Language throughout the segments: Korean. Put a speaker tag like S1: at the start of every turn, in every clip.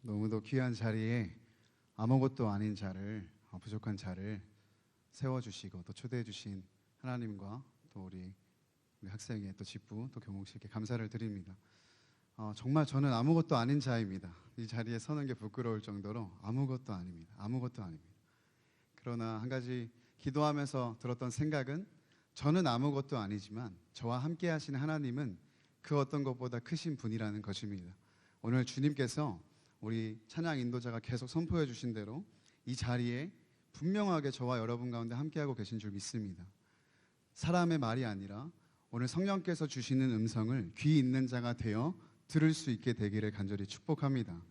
S1: 너무도 귀한 자리에 아무것도 아닌 자를, 부족한 자를 세워주시고 또 초대해주신 하나님과 또 우리 학생의 또 직부 또 교목실께 감사를 드립니다. 정말 저는 아무것도 아닌 자입니다. 이 자리에 서는 게 부끄러울 정도로 아무것도 아닙니다. 아무것도 아닙니다. 그러나 한 가지 기도하면서 들었던 생각은, 저는 아무것도 아니지만 저와 함께 하시는 하나님은 그 어떤 것보다 크신 분이라는 것입니다. 오늘 주님께서 우리 찬양 인도자가 계속 선포해 주신 대로 이 자리에 분명하게 저와 여러분 가운데 함께하고 계신 줄 믿습니다. 사람의 말이 아니라 오늘 성령께서 주시는 음성을 귀 있는 자가 되어 들을 수 있게 되기를 간절히 축복합니다.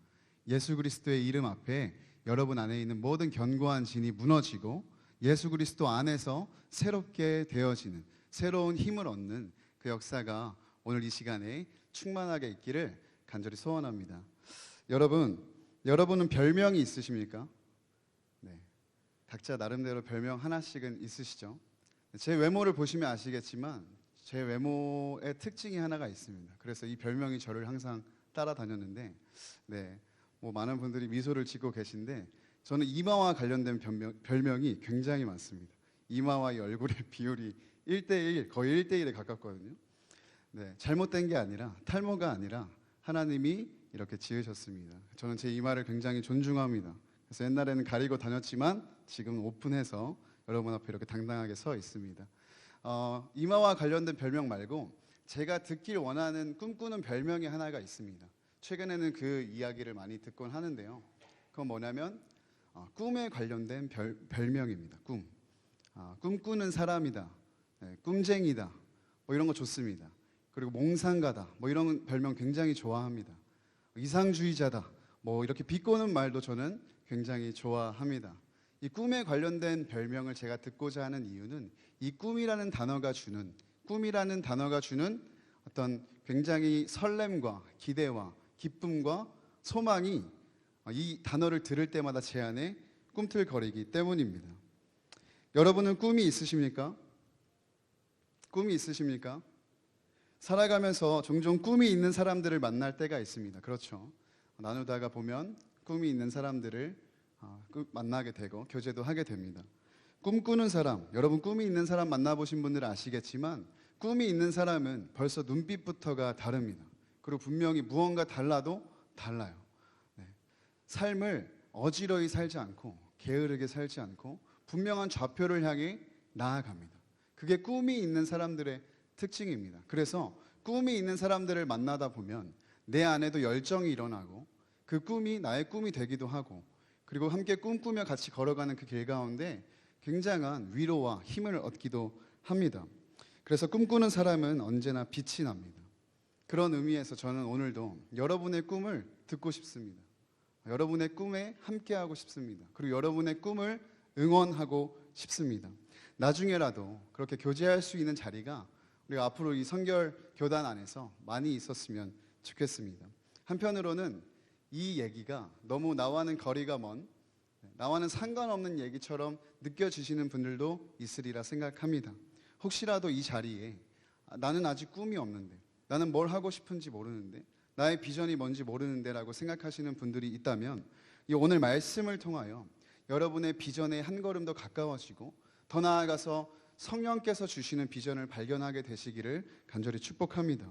S1: 예수 그리스도의 이름 앞에 여러분 안에 있는 모든 견고한 진이 무너지고 예수 그리스도 안에서 새롭게 되어지는, 새로운 힘을 얻는 그 역사가 오늘 이 시간에 충만하게 있기를 간절히 소원합니다. 여러분은 별명이 있으십니까? 네, 각자 나름대로 별명 하나씩은 있으시죠? 제 외모를 보시면 아시겠지만 제 외모의 특징이 하나가 있습니다. 그래서 이 별명이 저를 항상 따라다녔는데, 많은 분들이 미소를 짓고 계신데, 저는 이마와 관련된 별명이 굉장히 많습니다. 이마와 이 얼굴의 비율이 1대1, 거의 1대1에 가깝거든요. 잘못된 게 아니라, 탈모가 아니라 하나님이 이렇게 지으셨습니다. 저는 제 이마를 굉장히 존중합니다. 그래서 옛날에는 가리고 다녔지만 지금은 오픈해서 여러분 앞에 이렇게 당당하게 서 있습니다. 이마와 관련된 별명 말고 제가 듣길 원하는, 꿈꾸는 별명이 하나가 있습니다. 최근에는 그 이야기를 많이 듣곤 하는데요. 그건 뭐냐면 꿈에 관련된 별명입니다. 꿈꾸는 사람이다, 꿈쟁이다, 이런 거 좋습니다. 그리고 몽상가다, 이런 별명 굉장히 좋아합니다. 이상주의자다, 이렇게 비꼬는 말도 저는 굉장히 좋아합니다. 이 꿈에 관련된 별명을 제가 듣고자 하는 이유는, 이 꿈이라는 단어가 주는 어떤 굉장히 설렘과 기대와 기쁨과 소망이 이 단어를 들을 때마다 제 안에 꿈틀거리기 때문입니다. 여러분은 꿈이 있으십니까? 꿈이 있으십니까? 살아가면서 종종 꿈이 있는 사람들을 만날 때가 있습니다. 그렇죠? 나누다가 보면 꿈이 있는 사람들을 만나게 되고 교제도 하게 됩니다. 꿈꾸는 사람, 여러분 꿈이 있는 사람 만나보신 분들은 아시겠지만, 꿈이 있는 사람은 벌써 눈빛부터가 다릅니다. 그리고 분명히 무언가 달라도 달라요. 삶을 어지러이 살지 않고 게으르게 살지 않고 분명한 좌표를 향해 나아갑니다. 그게 꿈이 있는 사람들의 특징입니다. 그래서 꿈이 있는 사람들을 만나다 보면 내 안에도 열정이 일어나고 그 꿈이 나의 꿈이 되기도 하고, 그리고 함께 꿈꾸며 같이 걸어가는 그 길 가운데 굉장한 위로와 힘을 얻기도 합니다. 그래서 꿈꾸는 사람은 언제나 빛이 납니다. 그런 의미에서 저는 오늘도 여러분의 꿈을 듣고 싶습니다. 여러분의 꿈에 함께하고 싶습니다. 그리고 여러분의 꿈을 응원하고 싶습니다. 나중에라도 그렇게 교제할 수 있는 자리가 우리가 앞으로 이 성결 교단 안에서 많이 있었으면 좋겠습니다. 한편으로는 이 얘기가 너무 나와는 거리가 먼, 나와는 상관없는 얘기처럼 느껴지시는 분들도 있으리라 생각합니다. 혹시라도 이 자리에 나는 아직 꿈이 없는데, 나는 뭘 하고 싶은지 모르는데, 나의 비전이 뭔지 모르는데 라고 생각하시는 분들이 있다면, 이 오늘 말씀을 통하여 여러분의 비전에 한 걸음 더 가까워지고 더 나아가서 성령께서 주시는 비전을 발견하게 되시기를 간절히 축복합니다.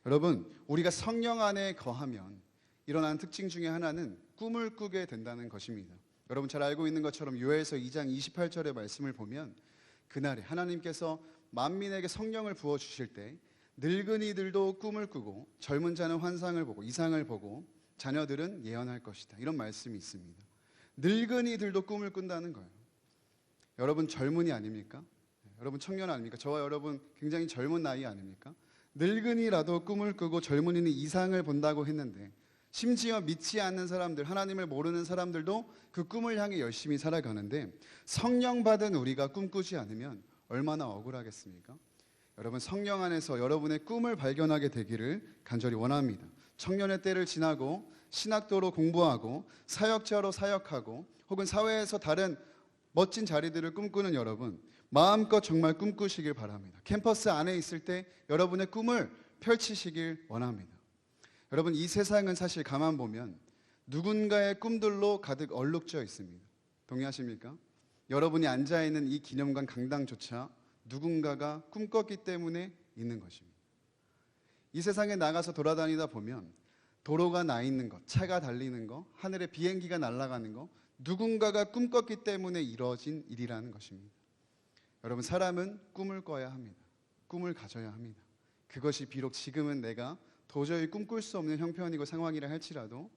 S1: 여러분, 우리가 성령 안에 거하면 일어나는 특징 중에 하나는 꿈을 꾸게 된다는 것입니다. 여러분 잘 알고 있는 것처럼 요엘서 2장 28절의 말씀을 보면, 그날에 하나님께서 만민에게 성령을 부어주실 때 늙은이들도 꿈을 꾸고 젊은 자는 환상을 보고 이상을 보고 자녀들은 예언할 것이다, 이런 말씀이 있습니다. 늙은이들도 꿈을 꾼다는 거예요. 여러분 젊은이 아닙니까? 여러분 청년 아닙니까? 저와 여러분 굉장히 젊은 나이 아닙니까? 늙은이라도 꿈을 꾸고 젊은이는 이상을 본다고 했는데, 심지어 믿지 않는 사람들, 하나님을 모르는 사람들도 그 꿈을 향해 열심히 살아가는데, 성령 받은 우리가 꿈꾸지 않으면 얼마나 억울하겠습니까? 여러분 성령 안에서 여러분의 꿈을 발견하게 되기를 간절히 원합니다. 청년의 때를 지나고 신학도로 공부하고 사역자로 사역하고 혹은 사회에서 다른 멋진 자리들을 꿈꾸는 여러분, 마음껏 정말 꿈꾸시길 바랍니다. 캠퍼스 안에 있을 때 여러분의 꿈을 펼치시길 원합니다. 여러분 이 세상은 사실 가만 보면 누군가의 꿈들로 가득 얼룩져 있습니다. 동의하십니까? 여러분이 앉아있는 이 기념관 강당조차 누군가가 꿈꿨기 때문에 있는 것입니다. 이 세상에 나가서 돌아다니다 보면 도로가 나 있는 것, 차가 달리는 것, 하늘에 비행기가 날아가는 것, 누군가가 꿈꿨기 때문에 이루어진 일이라는 것입니다. 여러분, 사람은 꿈을 꿔야 합니다. 꿈을 가져야 합니다. 그것이 비록 지금은 내가 도저히 꿈꿀 수 없는 형편이고 상황이라 할지라도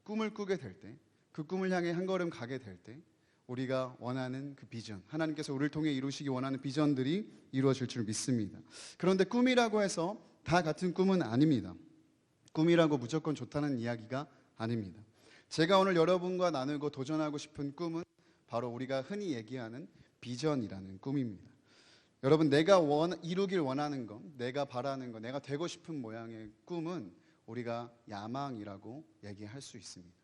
S1: 꿈을 꾸게 될 때, 그 꿈을 향해 한 걸음 가게 될 때 우리가 원하는 그 비전, 하나님께서 우리를 통해 이루시기 원하는 비전들이 이루어질 줄 믿습니다. 그런데 꿈이라고 해서 다 같은 꿈은 아닙니다. 꿈이라고 무조건 좋다는 이야기가 아닙니다. 제가 오늘 여러분과 나누고 도전하고 싶은 꿈은 바로 우리가 흔히 얘기하는 비전이라는 꿈입니다. 여러분, 내가 이루길 원하는 것, 내가 바라는 것, 내가 되고 싶은 모양의 꿈은 우리가 야망이라고 얘기할 수 있습니다.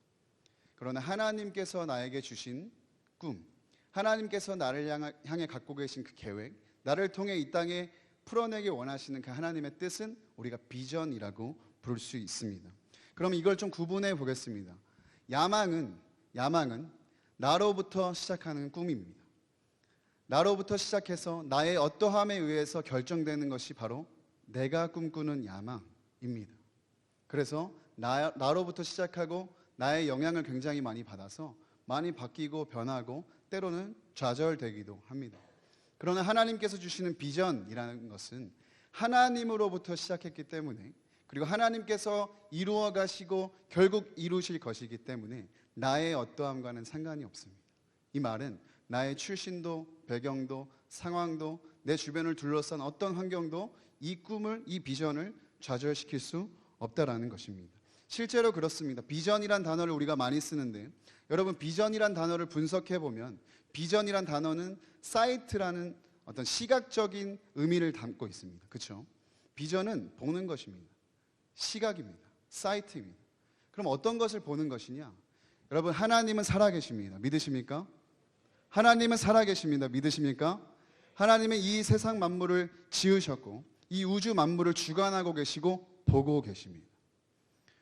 S1: 그러나 하나님께서 나에게 주신 꿈, 하나님께서 나를 향해 갖고 계신 그 계획, 나를 통해 이 땅에 풀어내기 원하시는 그 하나님의 뜻은 우리가 비전이라고 부를 수 있습니다. 그럼 이걸 좀 구분해 보겠습니다. 야망은 나로부터 시작하는 꿈입니다. 나로부터 시작해서 나의 어떠함에 의해서 결정되는 것이 바로 내가 꿈꾸는 야망입니다. 그래서 나로부터 시작하고 나의 영향을 굉장히 많이 받아서 많이 바뀌고 변하고 때로는 좌절되기도 합니다. 그러나 하나님께서 주시는 비전이라는 것은 하나님으로부터 시작했기 때문에, 그리고 하나님께서 이루어 가시고 결국 이루실 것이기 때문에 나의 어떠함과는 상관이 없습니다. 이 말은 나의 출신도 배경도 상황도 내 주변을 둘러싼 어떤 환경도 이 꿈을, 이 비전을 좌절시킬 수 없다라는 것입니다. 실제로 그렇습니다. 비전이란 단어를 우리가 많이 쓰는데, 여러분, 비전이란 단어를 분석해 보면 비전이란 단어는 사이트라는 어떤 시각적인 의미를 담고 있습니다. 그렇죠? 비전은 보는 것입니다. 시각입니다. 사이트입니다. 그럼 어떤 것을 보는 것이냐? 여러분, 하나님은 살아계십니다. 믿으십니까? 하나님은 살아계십니다. 믿으십니까? 하나님은 이 세상 만물을 지으셨고 이 우주 만물을 주관하고 계시고 보고 계십니다.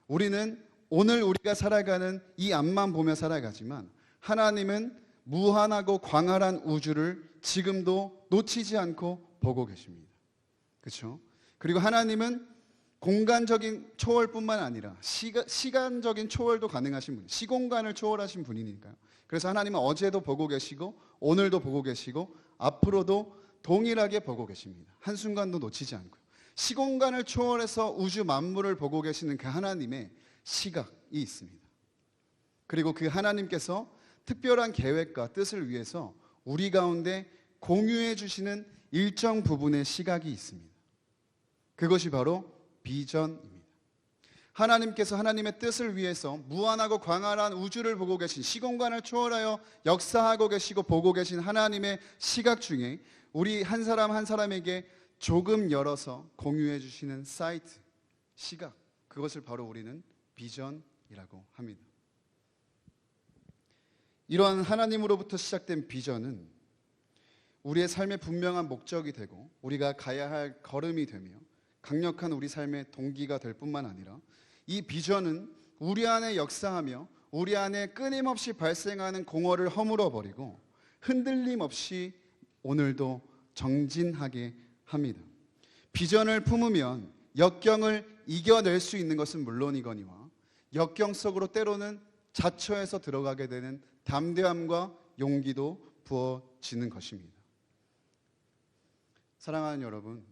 S1: 우리는 오늘 우리가 살아가는 이 앞만 보며 살아가지만 하나님은 무한하고 광활한 우주를 지금도 놓치지 않고 보고 계십니다. 그렇죠? 그리고 하나님은 공간적인 초월뿐만 아니라 시간적인 초월도 가능하신 분, 시공간을 초월하신 분이니까요. 그래서 하나님은 어제도 보고 계시고 오늘도 보고 계시고 앞으로도 동일하게 보고 계십니다. 한순간도 놓치지 않고요. 시공간을 초월해서 우주 만물을 보고 계시는 그 하나님의 시각이 있습니다. 그리고 그 하나님께서 특별한 계획과 뜻을 위해서 우리 가운데 공유해 주시는 일정 부분의 시각이 있습니다. 그것이 바로 비전입니다. 하나님께서 하나님의 뜻을 위해서 무한하고 광활한 우주를 보고 계신, 시공간을 초월하여 역사하고 계시고 보고 계신 하나님의 시각 중에 우리 한 사람 한 사람에게 조금 열어서 공유해 주시는 사이트, 시각, 그것을 바로 우리는 비전이라고 합니다. 이러한 하나님으로부터 시작된 비전은 우리의 삶의 분명한 목적이 되고 우리가 가야 할 걸음이 되며 강력한 우리 삶의 동기가 될 뿐만 아니라 이 비전은 우리 안에 역사하며 우리 안에 끊임없이 발생하는 공허를 허물어버리고 흔들림 없이 오늘도 정진하게 합니다. 비전을 품으면 역경을 이겨낼 수 있는 것은 물론이거니와 역경 속으로 때로는 자처해서 들어가게 되는 담대함과 용기도 부어지는 것입니다. 사랑하는 여러분,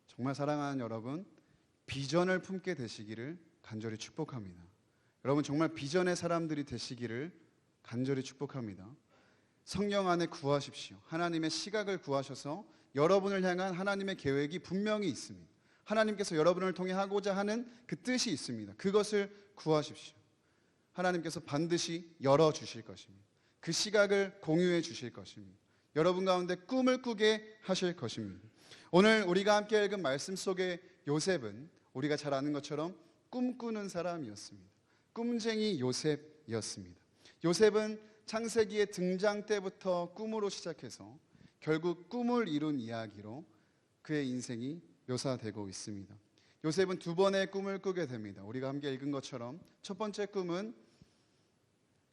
S1: 정말 사랑하는 여러분, 비전을 품게 되시기를 간절히 축복합니다. 여러분, 정말 비전의 사람들이 되시기를 간절히 축복합니다. 성령 안에 구하십시오. 하나님의 시각을 구하셔서 여러분을 향한 하나님의 계획이 분명히 있습니다. 하나님께서 여러분을 통해 하고자 하는 그 뜻이 있습니다. 그것을 구하십시오. 하나님께서 반드시 열어주실 것입니다. 그 시각을 공유해 주실 것입니다. 여러분 가운데 꿈을 꾸게 하실 것입니다. 오늘 우리가 함께 읽은 말씀 속의 요셉은 우리가 잘 아는 것처럼 꿈꾸는 사람이었습니다. 꿈쟁이 요셉이었습니다. 요셉은 창세기의 등장 때부터 꿈으로 시작해서 결국 꿈을 이룬 이야기로 그의 인생이 묘사되고 있습니다. 요셉은 두 번의 꿈을 꾸게 됩니다. 우리가 함께 읽은 것처럼 첫 번째 꿈은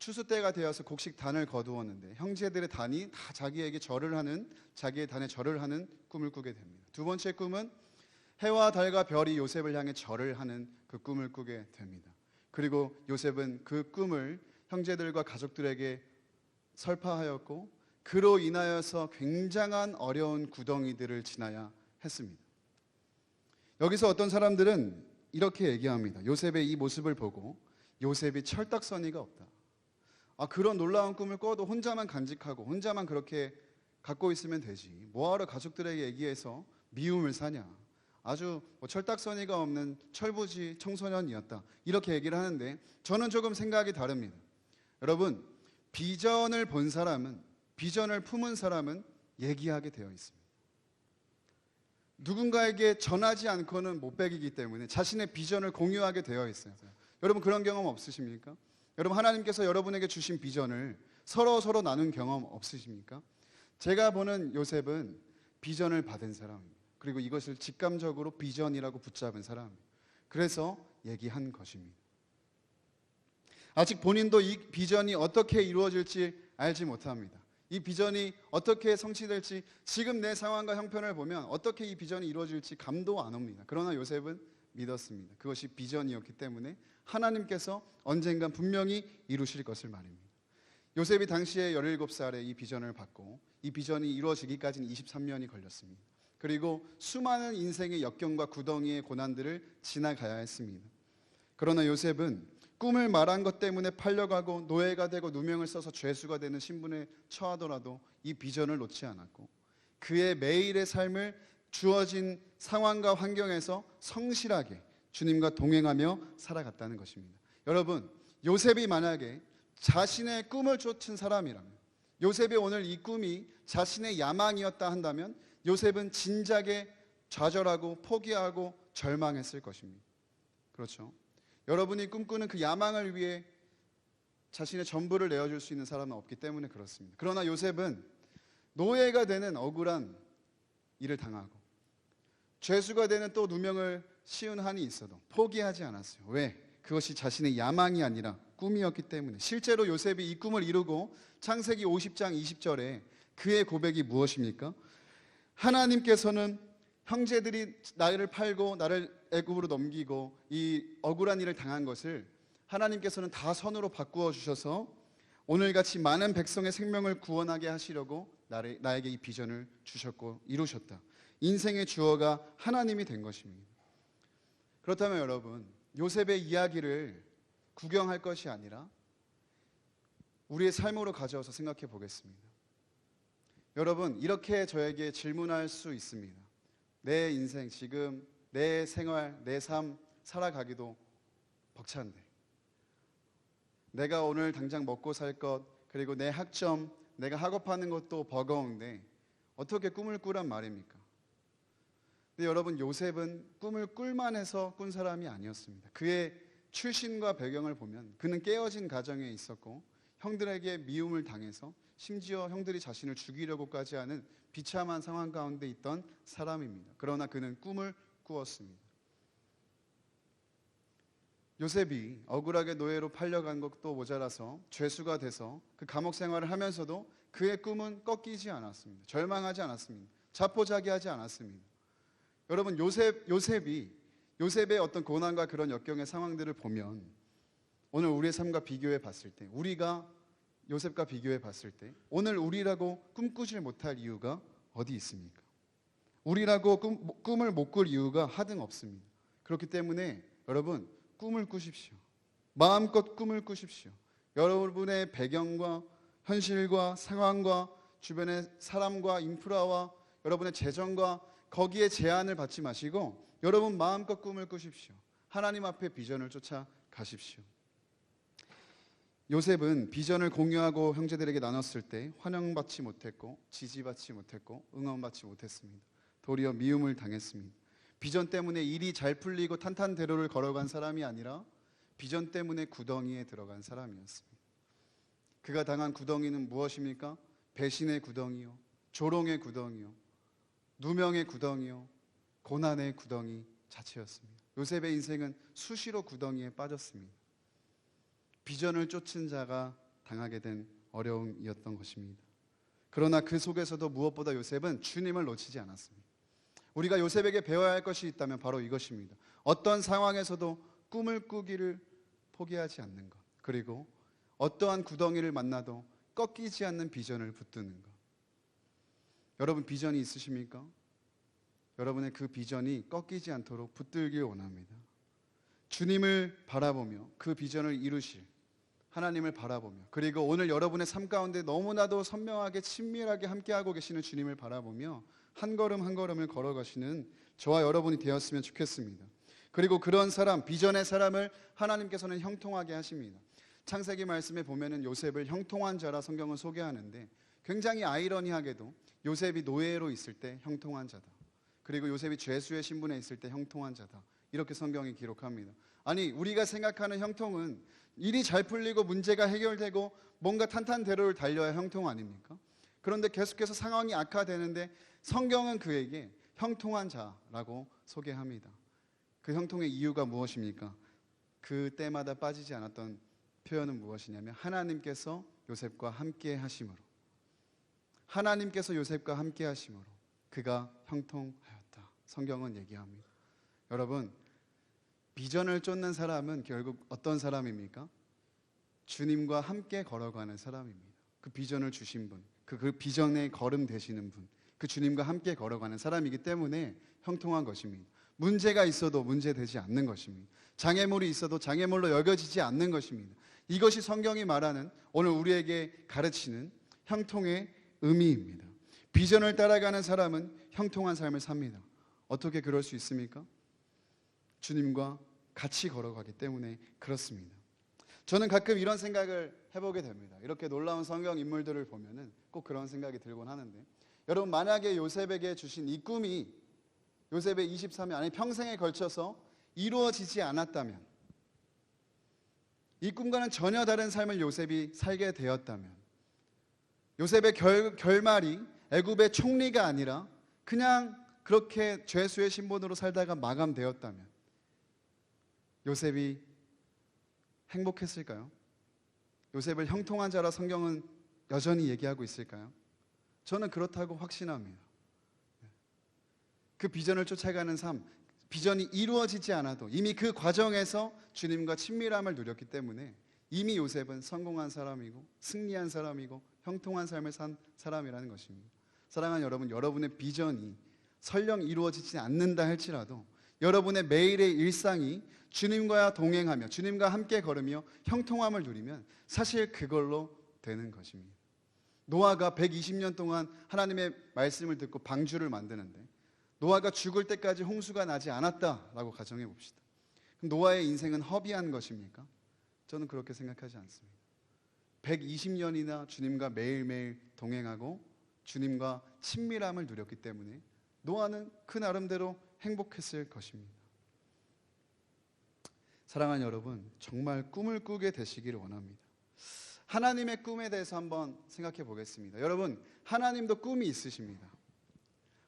S1: 추수 때가 되어서 곡식 단을 거두었는데 형제들의 단이 다 자기의 단에 절을 하는 꿈을 꾸게 됩니다. 두 번째 꿈은 해와 달과 별이 요셉을 향해 절을 하는 그 꿈을 꾸게 됩니다. 그리고 요셉은 그 꿈을 형제들과 가족들에게 설파하였고 그로 인하여서 굉장한 어려운 구덩이들을 지나야 했습니다. 여기서 어떤 사람들은 이렇게 얘기합니다. 요셉의 이 모습을 보고 요셉이 철딱서니가 없다. 그런 놀라운 꿈을 꿔도 혼자만 간직하고 혼자만 그렇게 갖고 있으면 되지. 뭐하러 가족들에게 얘기해서 미움을 사냐. 아주 철딱서니가 없는 철부지 청소년이었다. 이렇게 얘기를 하는데 저는 조금 생각이 다릅니다. 여러분, 비전을 본 사람은, 비전을 품은 사람은 얘기하게 되어 있습니다. 누군가에게 전하지 않고는 못 배기기 때문에 자신의 비전을 공유하게 되어 있어요. 여러분 그런 경험 없으십니까? 여러분 하나님께서 여러분에게 주신 비전을 서로 나눈 경험 없으십니까? 제가 보는 요셉은 비전을 받은 사람입니다. 그리고 이것을 직감적으로 비전이라고 붙잡은 사람입니다. 그래서 얘기한 것입니다. 아직 본인도 이 비전이 어떻게 이루어질지 알지 못합니다. 이 비전이 어떻게 성취될지 지금 내 상황과 형편을 보면 어떻게 이 비전이 이루어질지 감도 안 옵니다. 그러나 요셉은 믿었습니다. 그것이 비전이었기 때문에 하나님께서 언젠간 분명히 이루실 것을 말입니다. 요셉이 당시에 17살에 이 비전을 받고 이 비전이 이루어지기까지는 23년이 걸렸습니다. 그리고 수많은 인생의 역경과 구덩이의 고난들을 지나가야 했습니다. 그러나 요셉은 꿈을 말한 것 때문에 팔려가고 노예가 되고 누명을 써서 죄수가 되는 신분에 처하더라도 이 비전을 놓지 않았고 그의 매일의 삶을 주어진 상황과 환경에서 성실하게 주님과 동행하며 살아갔다는 것입니다. 여러분, 요셉이 만약에 자신의 꿈을 쫓은 사람이라면, 요셉의 오늘 이 꿈이 자신의 야망이었다 한다면 요셉은 진작에 좌절하고 포기하고 절망했을 것입니다. 그렇죠? 여러분이 꿈꾸는 그 야망을 위해 자신의 전부를 내어줄 수 있는 사람은 없기 때문에 그렇습니다. 그러나 요셉은 노예가 되는 억울한 일을 당하고 죄수가 되는 또 누명을 씌운 한이 있어도 포기하지 않았어요. 왜? 그것이 자신의 야망이 아니라 꿈이었기 때문에. 실제로 요셉이 이 꿈을 이루고 창세기 50장 20절에 그의 고백이 무엇입니까? 하나님께서는 형제들이 나를 팔고 나를 애굽으로 넘기고 이 억울한 일을 당한 것을 하나님께서는 다 선으로 바꾸어 주셔서 오늘같이 많은 백성의 생명을 구원하게 하시려고 나에게 이 비전을 주셨고 이루셨다. 인생의 주어가 하나님이 된 것입니다. 그렇다면 여러분, 요셉의 이야기를 구경할 것이 아니라 우리의 삶으로 가져와서 생각해 보겠습니다. 여러분, 이렇게 저에게 질문할 수 있습니다. 내 인생, 지금 내 생활, 내 삶 살아가기도 벅찬데, 내가 오늘 당장 먹고 살 것, 그리고 내 학점, 내가 학업하는 것도 버거운데 어떻게 꿈을 꾸란 말입니까? 근데 여러분, 요셉은 꿈을 꿀만 해서 꾼 사람이 아니었습니다. 그의 출신과 배경을 보면 그는 깨어진 가정에 있었고 형들에게 미움을 당해서 심지어 형들이 자신을 죽이려고까지 하는 비참한 상황 가운데 있던 사람입니다. 그러나 그는 꿈을 꾸었습니다. 요셉이 억울하게 노예로 팔려간 것도 모자라서 죄수가 돼서 그 감옥 생활을 하면서도 그의 꿈은 꺾이지 않았습니다. 절망하지 않았습니다. 자포자기하지 않았습니다. 여러분, 요셉의 어떤 고난과 그런 역경의 상황들을 보면 오늘 우리의 삶과 비교해 봤을 때, 우리가 요셉과 비교해 봤을 때 오늘 우리라고 꿈꾸질 못할 이유가 어디 있습니까? 우리라고 꿈을 못 꿀 이유가 하등 없습니다. 그렇기 때문에 여러분, 꿈을 꾸십시오. 마음껏 꿈을 꾸십시오. 여러분의 배경과 현실과 상황과 주변의 사람과 인프라와 여러분의 재정과 거기에 제한을 받지 마시고 여러분 마음껏 꿈을 꾸십시오. 하나님 앞에 비전을 쫓아 가십시오. 요셉은 비전을 공유하고 형제들에게 나눴을 때 환영받지 못했고 지지받지 못했고 응원받지 못했습니다. 도리어 미움을 당했습니다. 비전 때문에 일이 잘 풀리고 탄탄대로를 걸어간 사람이 아니라 비전 때문에 구덩이에 들어간 사람이었습니다. 그가 당한 구덩이는 무엇입니까? 배신의 구덩이요, 조롱의 구덩이요, 누명의 구덩이요, 고난의 구덩이 자체였습니다. 요셉의 인생은 수시로 구덩이에 빠졌습니다. 비전을 쫓은 자가 당하게 된 어려움이었던 것입니다. 그러나 그 속에서도 무엇보다 요셉은 주님을 놓치지 않았습니다. 우리가 요셉에게 배워야 할 것이 있다면 바로 이것입니다. 어떤 상황에서도 꿈을 꾸기를 포기하지 않는 것, 그리고 어떠한 구덩이를 만나도 꺾이지 않는 비전을 붙드는 것. 여러분 비전이 있으십니까? 여러분의 그 비전이 꺾이지 않도록 붙들길 원합니다. 주님을 바라보며 그 비전을 이루실 하나님을 바라보며, 그리고 오늘 여러분의 삶 가운데 너무나도 선명하게 친밀하게 함께하고 계시는 주님을 바라보며 한 걸음 한 걸음을 걸어가시는 저와 여러분이 되었으면 좋겠습니다. 그리고 그런 사람, 비전의 사람을 하나님께서는 형통하게 하십니다. 창세기 말씀에 보면은 요셉을 형통한 자라 성경은 소개하는데, 굉장히 아이러니하게도 요셉이 노예로 있을 때 형통한 자다, 그리고 요셉이 죄수의 신분에 있을 때 형통한 자다, 이렇게 성경이 기록합니다. 아니, 우리가 생각하는 형통은 일이 잘 풀리고 문제가 해결되고 뭔가 탄탄대로를 달려야 형통 아닙니까? 그런데 계속해서 상황이 악화되는데 성경은 그에게 형통한 자라고 소개합니다. 그 형통의 이유가 무엇입니까? 그 때마다 빠지지 않았던 표현은 무엇이냐면 하나님께서 요셉과 함께 하심으로, 하나님께서 요셉과 함께 하심으로 그가 형통하였다, 성경은 얘기합니다. 여러분, 비전을 쫓는 사람은 결국 어떤 사람입니까? 주님과 함께 걸어가는 사람입니다. 그 비전을 주신 분, 그 비전의 걸음 되시는 분, 그 주님과 함께 걸어가는 사람이기 때문에 형통한 것입니다. 문제가 있어도 문제되지 않는 것입니다. 장애물이 있어도 장애물로 여겨지지 않는 것입니다. 이것이 성경이 말하는, 오늘 우리에게 가르치는 형통의 의미입니다. 비전을 따라가는 사람은 형통한 삶을 삽니다. 어떻게 그럴 수 있습니까? 주님과 같이 걸어가기 때문에 그렇습니다. 저는 가끔 이런 생각을 해보게 됩니다. 이렇게 놀라운 성경 인물들을 보면은 꼭 그런 생각이 들곤 하는데, 여러분 만약에 요셉에게 주신 이 꿈이 요셉의 23년 아니 평생에 걸쳐서 이루어지지 않았다면, 이 꿈과는 전혀 다른 삶을 요셉이 살게 되었다면, 요셉의 결말이 애굽의 총리가 아니라 그냥 그렇게 죄수의 신분으로 살다가 마감되었다면 요셉이 행복했을까요? 요셉을 형통한 자라 성경은 여전히 얘기하고 있을까요? 저는 그렇다고 확신합니다. 그 비전을 쫓아가는 삶, 비전이 이루어지지 않아도 이미 그 과정에서 주님과 친밀함을 누렸기 때문에 이미 요셉은 성공한 사람이고 승리한 사람이고 형통한 삶을 산 사람이라는 것입니다. 사랑하는 여러분, 여러분의 비전이 설령 이루어지지 않는다 할지라도 여러분의 매일의 일상이 주님과 동행하며 주님과 함께 걸으며 형통함을 누리면 사실 그걸로 되는 것입니다. 노아가 120년 동안 하나님의 말씀을 듣고 방주를 만드는데 노아가 죽을 때까지 홍수가 나지 않았다라고 가정해 봅시다. 그럼 노아의 인생은 허비한 것입니까? 저는 그렇게 생각하지 않습니다. 120년이나 주님과 매일매일 동행하고 주님과 친밀함을 누렸기 때문에 노아는 그 나름대로 행복했을 것입니다. 사랑하는 여러분, 정말 꿈을 꾸게 되시기를 원합니다. 하나님의 꿈에 대해서 한번 생각해 보겠습니다. 여러분, 하나님도 꿈이 있으십니다.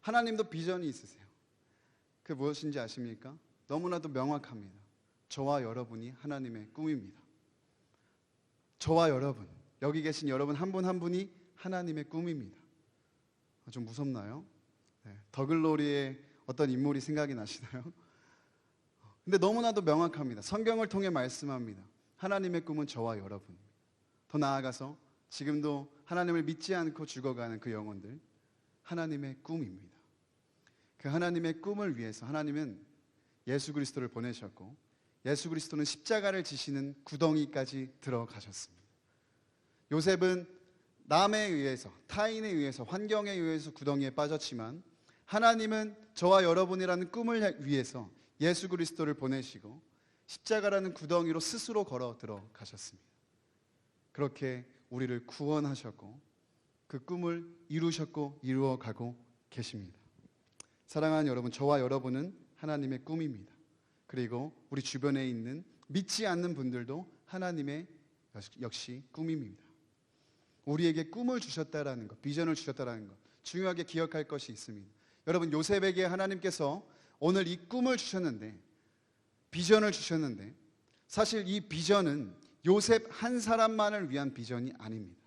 S1: 하나님도 비전이 있으세요. 그게 무엇인지 아십니까? 너무나도 명확합니다. 저와 여러분이 하나님의 꿈입니다. 저와 여러분, 여기 계신 여러분 한 분 한 분이 하나님의 꿈입니다. 좀 무섭나요? 네, 더글로리의 어떤 인물이 생각이 나시나요? 근데 너무나도 명확합니다. 성경을 통해 말씀합니다. 하나님의 꿈은 저와 여러분, 더 나아가서 지금도 하나님을 믿지 않고 죽어가는 그 영혼들, 하나님의 꿈입니다. 그 하나님의 꿈을 위해서 하나님은 예수 그리스도를 보내셨고 예수 그리스도는 십자가를 지시는 구덩이까지 들어가셨습니다. 요셉은 남에 의해서, 타인에 의해서, 환경에 의해서 구덩이에 빠졌지만 하나님은 저와 여러분이라는 꿈을 위해서 예수 그리스도를 보내시고 십자가라는 구덩이로 스스로 걸어 들어가셨습니다. 그렇게 우리를 구원하셨고 그 꿈을 이루셨고 이루어가고 계십니다. 사랑하는 여러분, 저와 여러분은 하나님의 꿈입니다. 그리고 우리 주변에 있는 믿지 않는 분들도 하나님의 역시 꿈입니다. 우리에게 꿈을 주셨다라는 것, 비전을 주셨다라는 것, 중요하게 기억할 것이 있습니다. 여러분, 요셉에게 하나님께서 오늘 이 꿈을 주셨는데, 비전을 주셨는데, 사실 이 비전은 요셉 한 사람만을 위한 비전이 아닙니다.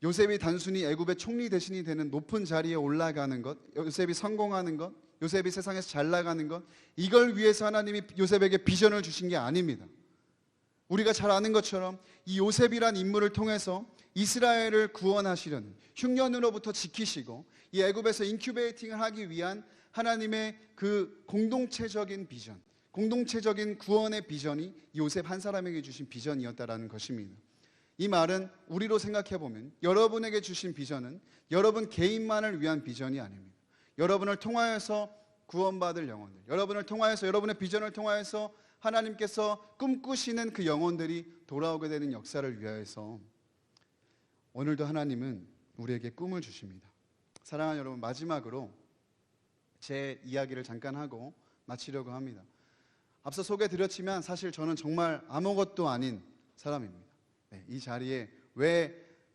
S1: 요셉이 단순히 애굽의 총리 대신이 되는 높은 자리에 올라가는 것, 요셉이 성공하는 것, 요셉이 세상에서 잘 나가는 것, 이걸 위해서 하나님이 요셉에게 비전을 주신 게 아닙니다. 우리가 잘 아는 것처럼 이 요셉이란 인물을 통해서 이스라엘을 구원하시려는, 흉년으로부터 지키시고 이 애굽에서 인큐베이팅을 하기 위한 하나님의 그 공동체적인 비전, 공동체적인 구원의 비전이 요셉 한 사람에게 주신 비전이었다라는 것입니다. 이 말은 우리로 생각해 보면 여러분에게 주신 비전은 여러분 개인만을 위한 비전이 아닙니다. 여러분을 통하여서 구원받을 영혼들, 여러분을 통하여서, 여러분의 비전을 통하여서 하나님께서 꿈꾸시는 그 영혼들이 돌아오게 되는 역사를 위하여서 오늘도 하나님은 우리에게 꿈을 주십니다. 사랑하는 여러분, 마지막으로 제 이야기를 잠깐 하고 마치려고 합니다. 앞서 소개드렸지만 사실 저는 정말 아무것도 아닌 사람입니다. 이 자리에 왜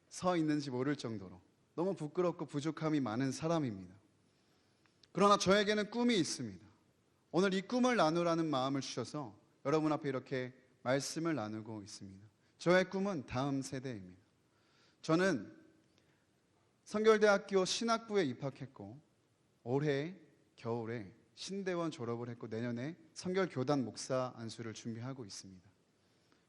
S1: 서 있는지 모를 정도로 너무 부끄럽고 부족함이 많은 사람입니다. 그러나 저에게는 꿈이 있습니다. 오늘 이 꿈을 나누라는 마음을 주셔서 여러분 앞에 이렇게 말씀을 나누고 있습니다. 저의 꿈은 다음 세대입니다. 저는 성결대학교 신학부에 입학했고 올해 겨울에 신대원 졸업을 했고 내년에 성결교단 목사 안수를 준비하고 있습니다.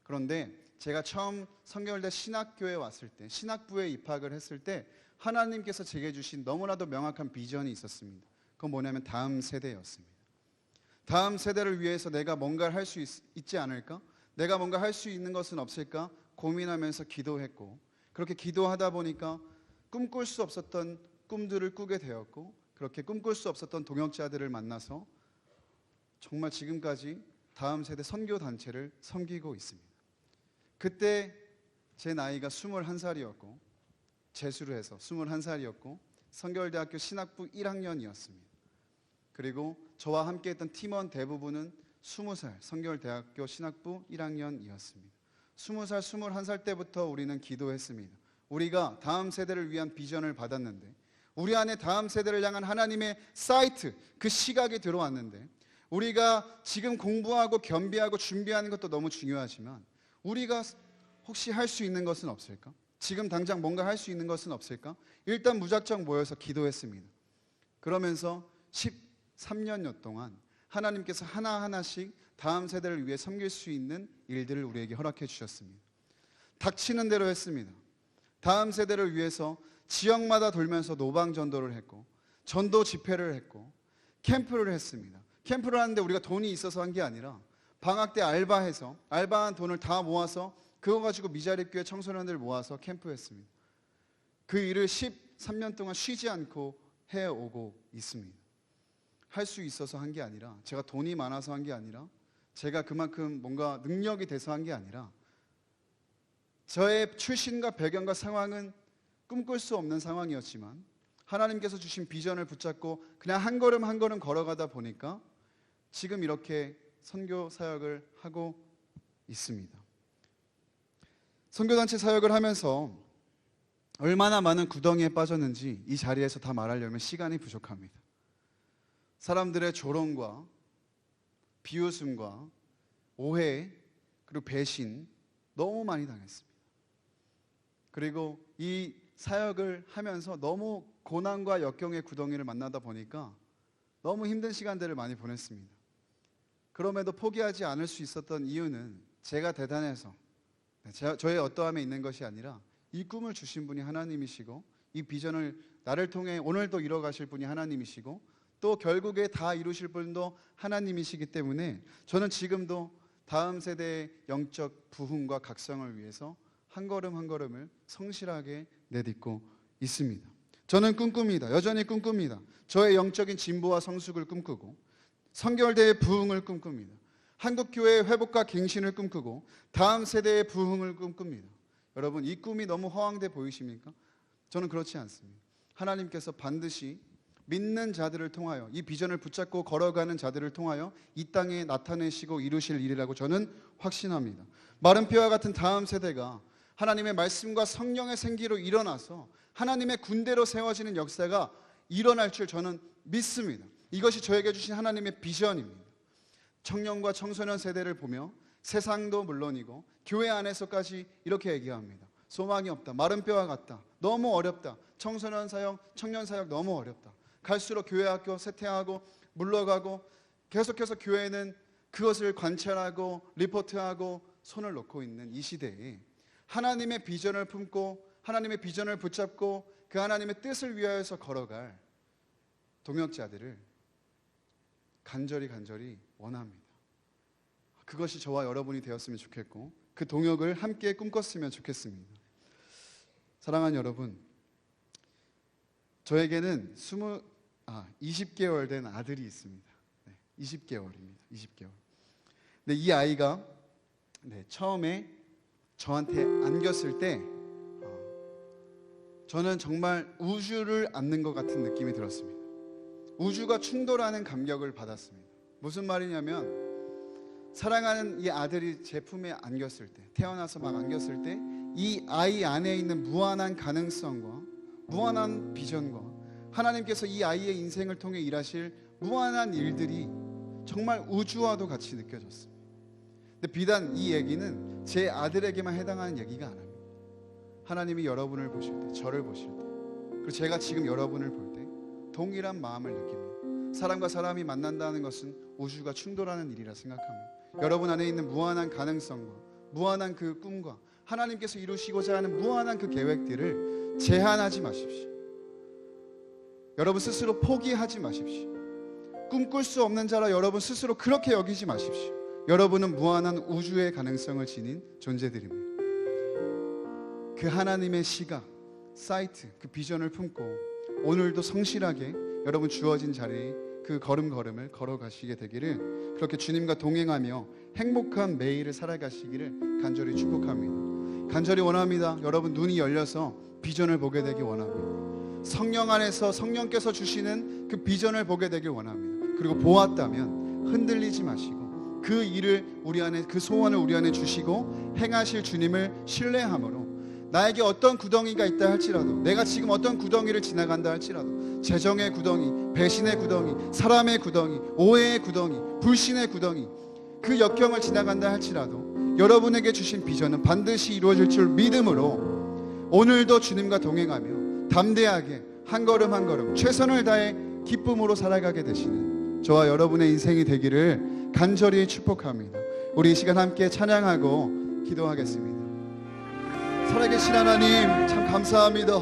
S1: 그런데 제가 처음 성결대 신학교에 왔을 때, 신학부에 입학을 했을 때 하나님께서 제게 주신 너무나도 명확한 비전이 있었습니다. 그건 뭐냐면 다음 세대였습니다. 다음 세대를 위해서 내가 뭔가를 할 수 있지 않을까? 내가 뭔가 할 수 있는 것은 없을까? 고민하면서 기도했고, 그렇게 기도하다 보니까 꿈꿀 수 없었던 꿈들을 꾸게 되었고, 그렇게 꿈꿀 수 없었던 동역자들을 만나서 정말 지금까지 다음 세대 선교단체를 섬기고 있습니다. 그때 제 나이가 21살이었고 재수를 해서 21살이었고 성결대학교 신학부 1학년이었습니다. 그리고 저와 함께 했던 팀원 대부분은 20살 성결대학교 신학부 1학년이었습니다. 20살, 21살 때부터 우리는 기도했습니다. 우리가 다음 세대를 위한 비전을 받았는데, 우리 안에 다음 세대를 향한 하나님의 사이트, 그 시각이 들어왔는데, 우리가 지금 공부하고 겸비하고 준비하는 것도 너무 중요하지만 우리가 혹시 할 수 있는 것은 없을까? 지금 당장 뭔가 할 수 있는 것은 없을까? 일단 무작정 모여서 기도했습니다. 그러면서 13년여 동안 하나님께서 하나하나씩 다음 세대를 위해 섬길 수 있는 일들을 우리에게 허락해 주셨습니다. 닥치는 대로 했습니다. 다음 세대를 위해서 지역마다 돌면서 노방 전도를 했고, 전도 집회를 했고, 캠프를 했습니다. 캠프를 하는데 우리가 돈이 있어서 한 게 아니라 방학 때 알바해서 알바한 돈을 다 모아서 그거 가지고 미자립교회 청소년들 모아서 캠프했습니다. 그 일을 13년 동안 쉬지 않고 해오고 있습니다. 할 수 있어서 한 게 아니라, 제가 돈이 많아서 한 게 아니라, 제가 그만큼 뭔가 능력이 돼서 한 게 아니라, 저의 출신과 배경과 상황은 꿈꿀 수 없는 상황이었지만 하나님께서 주신 비전을 붙잡고 그냥 한 걸음 한 걸음 걸어가다 보니까 지금 이렇게 선교 사역을 하고 있습니다. 선교단체 사역을 하면서 얼마나 많은 구덩이에 빠졌는지 이 자리에서 다 말하려면 시간이 부족합니다. 사람들의 조롱과 비웃음과 오해, 그리고 배신 너무 많이 당했습니다. 그리고 이 사역을 하면서 너무 고난과 역경의 구덩이를 만나다 보니까 너무 힘든 시간들을 많이 보냈습니다. 그럼에도 포기하지 않을 수 있었던 이유는 제가 대단해서, 저의 어떠함에 있는 것이 아니라 이 꿈을 주신 분이 하나님이시고, 이 비전을 나를 통해 오늘도 이뤄가실 분이 하나님이시고, 또 결국에 다 이루실 분도 하나님이시기 때문에 저는 지금도 다음 세대의 영적 부흥과 각성을 위해서 한 걸음 한 걸음을 성실하게 내딛고 있습니다. 저는 꿈꿉니다. 여전히 꿈꿉니다. 저의 영적인 진보와 성숙을 꿈꾸고, 성결대의 부흥을 꿈꿉니다. 한국교회의 회복과 갱신을 꿈꾸고, 다음 세대의 부흥을 꿈꿉니다. 여러분, 이 꿈이 너무 허황돼 보이십니까? 저는 그렇지 않습니다. 하나님께서 반드시 믿는 자들을 통하여, 이 비전을 붙잡고 걸어가는 자들을 통하여 이 땅에 나타내시고 이루실 일이라고 저는 확신합니다. 마른 뼈와 같은 다음 세대가 하나님의 말씀과 성령의 생기로 일어나서 하나님의 군대로 세워지는 역사가 일어날 줄 저는 믿습니다. 이것이 저에게 주신 하나님의 비전입니다. 청년과 청소년 세대를 보며 세상도 물론이고 교회 안에서까지 이렇게 얘기합니다. 소망이 없다. 마른 뼈와 같다. 너무 어렵다. 청소년 사역, 청년 사역 너무 어렵다. 갈수록 교회 학교 쇠퇴하고 물러가고 계속해서 교회는 그것을 관찰하고 리포트하고 손을 놓고 있는 이 시대에 하나님의 비전을 품고 하나님의 비전을 붙잡고 그 하나님의 뜻을 위하여서 걸어갈 동역자들을 간절히 원합니다. 그것이 저와 여러분이 되었으면 좋겠고 그 동역을 함께 꿈꿨으면 좋겠습니다. 사랑하는 여러분, 저에게는 20개월 된 아들이 있습니다. 20개월입니다. 20개월. 근데 이 아이가 처음에 저한테 안겼을 때 저는 정말 우주를 안는 것 같은 느낌이 들었습니다. 우주가 충돌하는 감격을 받았습니다. 무슨 말이냐면 사랑하는 이 아들이 제 품에 안겼을 때, 태어나서 막 안겼을 때 이 아이 안에 있는 무한한 가능성과 무한한 비전과 하나님께서 이 아이의 인생을 통해 일하실 무한한 일들이 정말 우주와도 같이 느껴졌습니다. 근데 비단 이 얘기는 제 아들에게만 해당하는 얘기가 아닙니다. 하나님이 여러분을 보실 때, 저를 보실 때, 그리고 제가 지금 여러분을 볼 때 동일한 마음을 느낍니다. 사람과 사람이 만난다는 것은 우주가 충돌하는 일이라 생각합니다. 여러분 안에 있는 무한한 가능성과 무한한 그 꿈과 하나님께서 이루시고자 하는 무한한 그 계획들을 제한하지 마십시오. 여러분 스스로 포기하지 마십시오. 꿈꿀 수 없는 자라 여러분 스스로 그렇게 여기지 마십시오. 여러분은 무한한 우주의 가능성을 지닌 존재들입니다. 그 하나님의 시각, 사이트, 그 비전을 품고 오늘도 성실하게 여러분 주어진 자리에 그 걸음걸음을 걸어가시게 되기를, 그렇게 주님과 동행하며 행복한 매일을 살아가시기를 간절히 축복합니다. 간절히 원합니다. 여러분 눈이 열려서 비전을 보게 되길 원합니다. 성령 안에서 성령께서 주시는 그 비전을 보게 되길 원합니다. 그리고 보았다면 흔들리지 마시고 그 일을 우리 안에, 그 소원을 우리 안에 주시고 행하실 주님을 신뢰함으로 나에게 어떤 구덩이가 있다 할지라도, 내가 지금 어떤 구덩이를 지나간다 할지라도, 재정의 구덩이, 배신의 구덩이, 사람의 구덩이, 오해의 구덩이, 불신의 구덩이, 그 역경을 지나간다 할지라도 여러분에게 주신 비전은 반드시 이루어질 줄 믿음으로 오늘도 주님과 동행하며 담대하게 한 걸음 한 걸음 최선을 다해 기쁨으로 살아가게 되시는 저와 여러분의 인생이 되기를 간절히 축복합니다. 우리 이 시간 함께 찬양하고 기도하겠습니다. 살아계신 하나님, 참 감사합니다.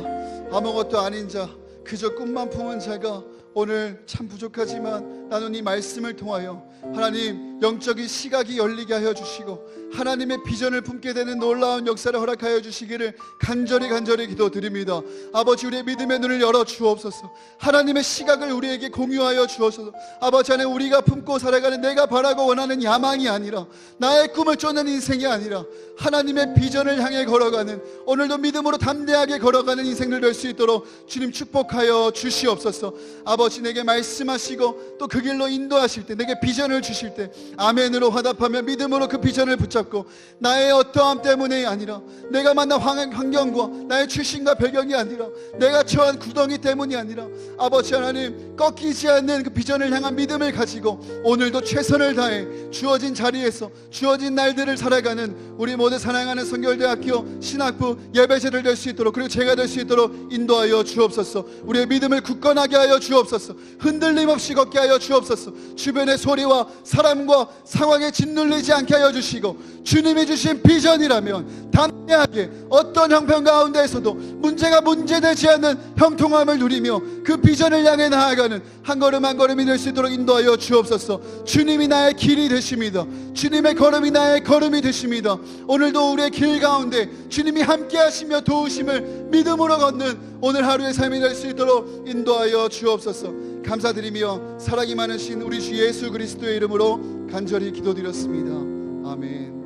S1: 아무것도 아닌 자, 그저 꿈만 품은 자가 오늘 참 부족하지만 나는 이 말씀을 통하여 하나님 영적인 시각이 열리게 하여 주시고 하나님의 비전을 품게 되는 놀라운 역사를 허락하여 주시기를 간절히 기도드립니다. 아버지, 우리의 믿음의 눈을 열어 주옵소서. 하나님의 시각을 우리에게 공유하여 주옵소서. 아버지 안에 우리가 품고 살아가는, 내가 바라고 원하는 야망이 아니라, 나의 꿈을 쫓는 인생이 아니라 하나님의 비전을 향해 걸어가는, 오늘도 믿음으로 담대하게 걸어가는 인생을 될 수 있도록 주님 축복하여 주시옵소서. 아버지, 내게 말씀하시고 또 그 길로 인도하실 때, 내게 비전을 주실 때 아멘으로 화답하며 믿음으로 그 비전을 붙잡고 나의 어떠함 때문이 아니라, 내가 만난 환경과 나의 출신과 배경이 아니라, 내가 처한 구덩이 때문이 아니라, 아버지 하나님 꺾이지 않는 그 비전을 향한 믿음을 가지고 오늘도 최선을 다해 주어진 자리에서 주어진 날들을 살아가는 우리 모두 사랑하는 성결대학교 신학부 예배자들 될 수 있도록, 그리고 제가 될 수 있도록 인도하여 주옵소서. 우리의 믿음을 굳건하게 하여 주옵소서. 흔들림 없이 걷게 하여 주옵소서. 주변의 소리와 사람과 상황에 짓눌리지 않게 하여 주시고, 주님이 주신 비전이라면 담대하게 어떤 형편 가운데에서도 문제가 문제되지 않는 형통함을 누리며 그 비전을 향해 나아가는 한 걸음 한 걸음이 될 수 있도록 인도하여 주옵소서. 주님이 나의 길이 되십니다. 주님의 걸음이 나의 걸음이 되십니다. 오늘도 우리의 길 가운데 주님이 함께 하시며 도우심을 믿음으로 걷는 오늘 하루의 삶이 될 수 있도록 인도하여 주옵소서. 감사드리며 사랑이 많으신 우리 주 예수 그리스도의 이름으로 간절히 기도드렸습니다. 아멘.